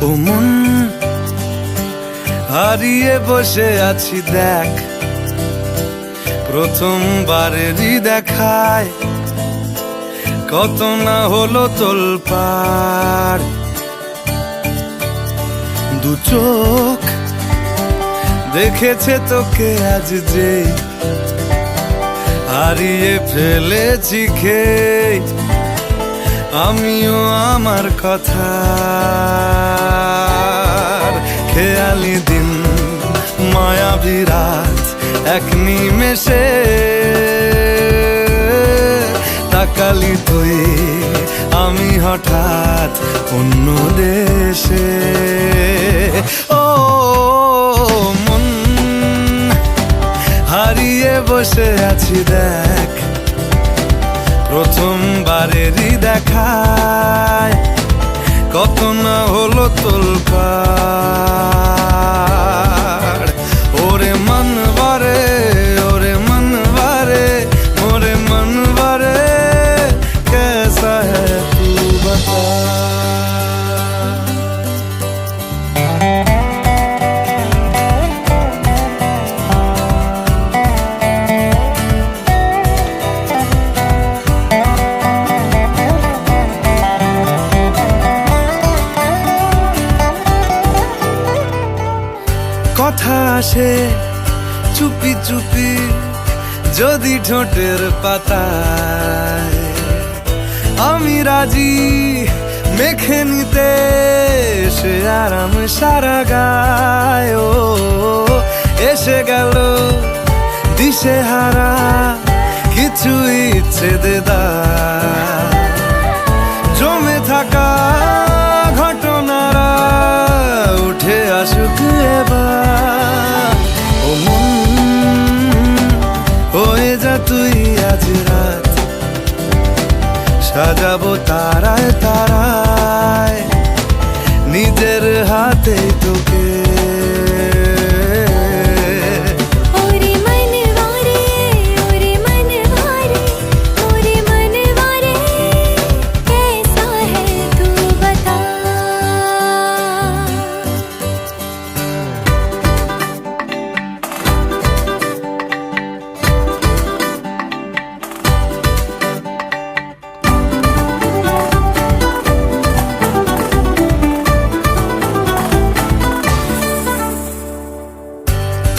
ও মন, হারিয়ে বসে আছি দেখ, প্রথমবারেরই দেখায় কত না হলো তোলপাড়। দু চোখ দেখেছে তোকে আজ যে, হারিয়ে ফেলেছি খেয়ে আমিও আমার কথা। খেয়ালি দিন মায়াবী রাত এক নিমেষে, তাকালি তুই আমি হঠাৎ অন্য দেশে। ও মন, হারিয়ে বসে আছি দেখ, প্রথমবারেরই দেখায় কত না হলো তোলপাড়। ওরে মনবারে, ওরে মনবারে, ওরে মনবারে, कैसा है तू बता। কথা আসে চুপি চুপি যদি ঠোঁটের পাতায়, আমি রাজি মেখে নিতে সে আরাম সারা গায়। ও এসে গেল দিশে হারা কিছু ইচ্ছে দেদার, জমে থাকা ঘটনারা উঠে আসুক এবার। ও মন, হয়ে যা তুই আজ রাত, সাজাবো তারায় তারায় নিজের হাতে তোকে।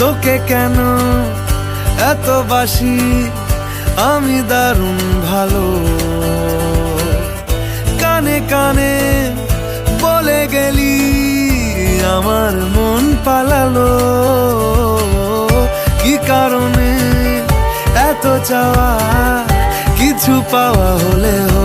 তোকে কেন এত বাসি আমি দারুণ ভালো, কানে কানে বলে গেলি আমার মন পালালো। কি কারণে এত চাওয়া, কিছু পাওয়া হলেও